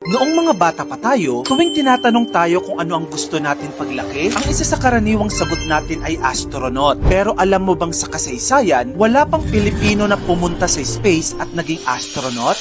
Noong mga bata pa tayo, tuwing tinatanong tayo kung ano ang gusto natin paglaki, ang isa sa karaniwang sagot natin ay astronaut. Pero alam mo bang sa kasaysayan, wala pang Pilipino na pumunta sa space at naging astronaut?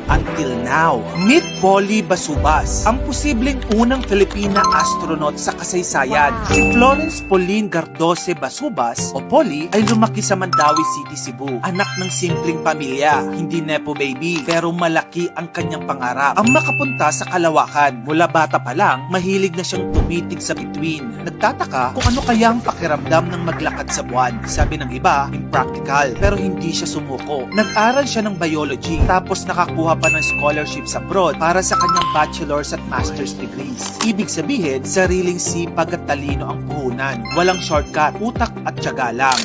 Until now, meet Polly Basubas, ang posibleng unang Filipina astronaut sa kasaysayan. Si Florence Pauline Gardose Basubas o Polly ay lumaki sa Mandawi City, Cebu. Anak ng simpleng pamilya, hindi nepo baby, pero malaki ang kanyang pangarap. Ang makapunta sa kalawakan. Mula bata pa lang, mahilig na siyang tumitig sa bituin. Nagtataka kung ano kaya ang pakiramdam ng maglakad sa buwan. Sabi ng iba, impractical, pero hindi siya sumuko. Nag-aral siya ng biology, tapos nakakuha pa ng scholarships abroad para sa kanyang bachelor's at master's degrees. Ibig sabihin, sariling sipag at talino ang puhunan. Walang shortcut, utak at tiyaga lang.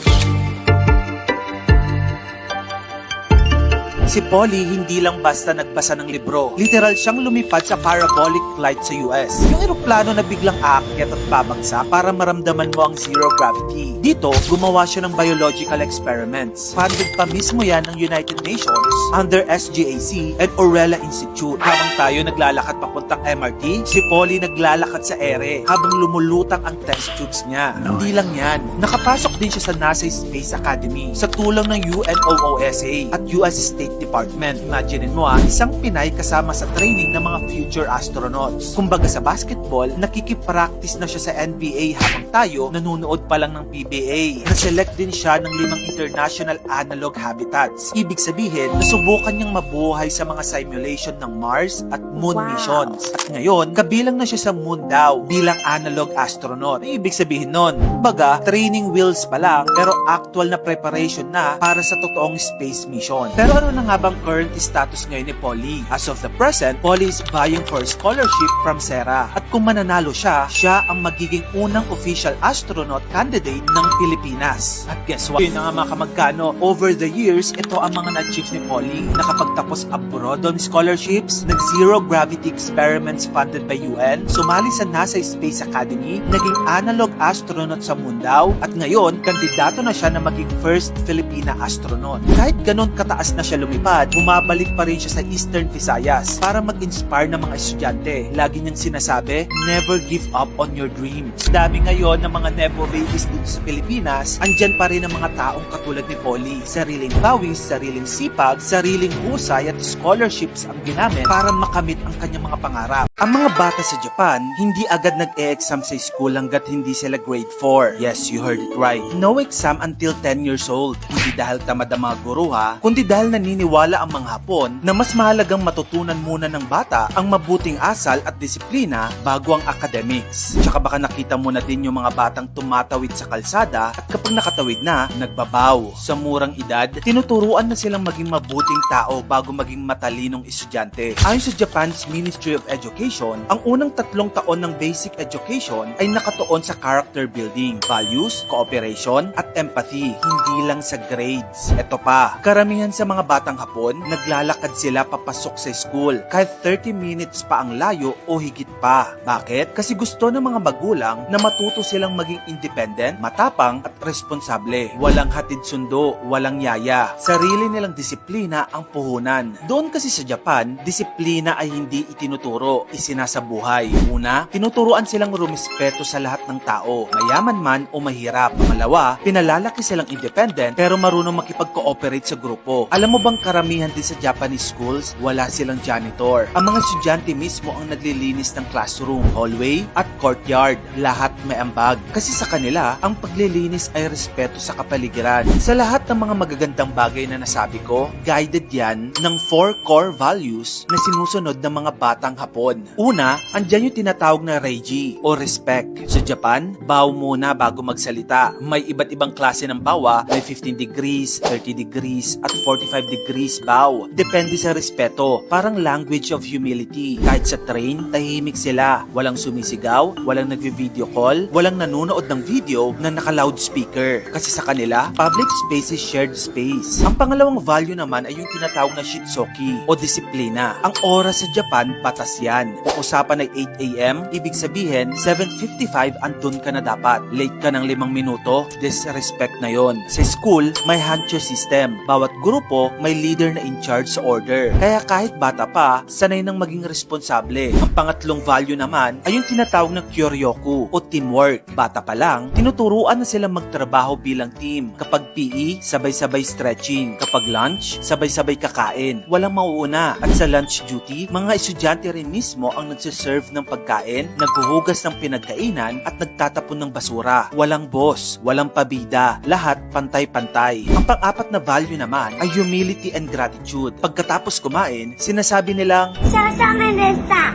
Si Polly hindi lang basta nagbasa ng libro. Literal siyang lumipad sa parabolic flight sa US. Yung eroplano na biglang aakyat at babagsak para maramdaman mo ang zero gravity. Dito, gumawa siya ng biological experiments. Funded pa mismo yan ng United Nations under SGAC and Orella Institute. Habang tayo naglalakad papuntang MRT, si Polly naglalakad sa ere habang lumulutang ang test tubes niya. Hindi lang yan. Nakapasok din siya sa NASA Space Academy sa tulong ng UNOOSA at US State Department. Imaginin mo isang Pinay kasama sa training ng mga future astronauts. Kumbaga sa basketball, nakikipractice na siya sa NBA habang tayo nanonood pa lang ng PBA. Naselect din siya ng 5 international analog habitats. Ibig sabihin, nasubukan niyang mabuhay sa mga simulation ng Mars at Moon missions. At ngayon, kabilang na siya sa Moon daw bilang analog astronaut. Ibig sabihin nun, kumbaga, training wheels pa lang pero actual na preparation na para sa totoong space mission. Pero ano na nga bang current status ngayon ni Polly? As of the present, Polly is vying for a scholarship from SERA. At kung mananalo siya, siya ang magiging unang official astronaut candidate ng Pilipinas. At guess what? Yun na nga mga kamagkano, over the years, ito ang mga na-achieve ni Polly. Nakapagtapos abroad on scholarships, nag-zero gravity experiments funded by UN, sumali sa NASA Space Academy, naging analog astronaut sa Mundao, at ngayon, kandidato na siya na maging first Filipina astronaut. Kahit ganon kataas na siya lumipad, bumabalik pa rin siya sa Eastern Visayas para mag-inspire ng mga estudyante. Lagi niyang sinasabi, never give up on your dreams. Dami ngayon ng mga nepo babies dito sa Pilipinas, andyan pa rin ang mga taong katulad ni Polly. Sariling pawis, sariling sipag, sariling husay at scholarships ang ginamit para makamit ang kanyang mga pangarap. Ang mga bata sa Japan, hindi agad nag-e-exam sa school hanggat hindi sila grade 4. Yes, you heard it right. No exam until 10 years old. Hindi dahil tamad ang mga guro kundi dahil naniniwala ang mga Hapon na mas mahalagang matutunan muna ng bata ang mabuting asal at disiplina bago ang academics. Tsaka baka nakita mo na din yung mga batang tumatawid sa kalsada at kapag nakatawid na, nagbabaw. Sa murang edad, tinuturuan na silang maging mabuting tao bago maging matalinong estudyante. Ayon sa Japan's Ministry of Education, ang unang 3 taon ng basic education ay nakatuon sa character building, values, cooperation, at empathy, hindi lang sa grades. Ito pa, karamihan sa mga batang Hapon, naglalakad sila papasok sa school kahit 30 minutes pa ang layo o higit pa. Bakit? Kasi gusto ng mga magulang na matuto silang maging independent, matapang at responsable. Walang hatid sundo, walang yaya. Sarili nilang disiplina ang puhunan. Doon kasi sa Japan, disiplina ay hindi itinuturo, isinasabuhay. Una, tinuturuan silang rumispeto sa lahat ng tao, mayaman man o mahirap. Pangalawa, pinalalaki silang independent pero marunong makipag-cooperate sa grupo. Alam mo bang karamihan din sa Japanese schools, wala silang janitor. Ang mga estudyante mismo ang naglilinis ng classroom, hallway at courtyard. Lahat may ambag. Kasi sa kanila, ang paglilinis ay respeto sa kapaligiran. Sa lahat ng mga magagandang bagay na nasabi ko, guided yan ng 4 core values na sinusunod ng mga batang Hapon. Una, andyan yung tinatawag na Reiji o respect. Sa Japan, bow muna bago magsalita. May iba't ibang klase ng bawa, may 15 degrees, 30 degrees, at 45 degrees bow. Depende sa respeto. Parang language of humility. Kahit sa train, tahimik sila. Walang sumisigaw, walang nagvi-video call, walang nanonood ng video na naka-loudspeaker. Kasi sa kanila, public Public space is shared space. Ang pangalawang value naman ay yung tinatawag na shitsoki o disiplina. Ang oras sa Japan, batas yan. Kung usapan ay 8 a.m., ibig sabihin 7:55 andun ka na dapat. Late ka ng 5 minuto, disrespect na yon. Sa school, may hancho system. Bawat grupo may leader na in charge sa order. Kaya kahit bata pa, sanay nang maging responsable. Ang pangatlong value naman ay yung tinatawag na kyoryoku o teamwork. Bata pa lang, tinuturuan na silang magtrabaho bilang team. Kapag PE, sabay-sabay stretching. Kapag lunch, sabay-sabay kakain. Walang mauuna. At sa lunch duty, mga estudyante rin mismo ang nagsiserve ng pagkain, naghuhugas ng pinagkainan at nagtatapon ng basura. Walang boss, walang pabida. Lahat pantay-pantay. Ang pang-apat na value naman ay humility and gratitude. Pagkatapos kumain, sinasabi nilang, ごちそうさまでした。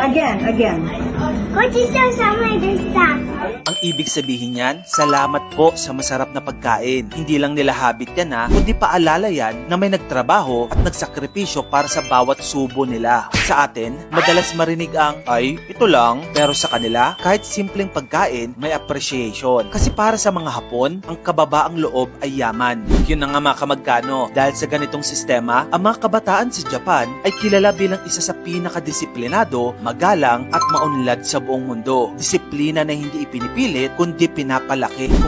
Again. ごちそうさまでした。 ang ibig sabihin niyan, salamat po sa masarap na pagkain. Hindi lang nila habit yan ha, kundi paalala yan na may nagtrabaho at nagsakripisyo para sa bawat subo nila. Sa atin, madalas marinig ang, ay, ito lang. Pero sa kanila, kahit simpleng pagkain, may appreciation. Kasi para sa mga Hapon, ang kababaang loob ay yaman. Yun na nga mga kamagkano. Dahil sa ganitong sistema, ang mga kabataan sa Japan ay kilala bilang isa sa pinakadisiplinado, magalang at maunlad sa buong mundo. Disiplina na hindi ipinipilit, kundi pinapalaki.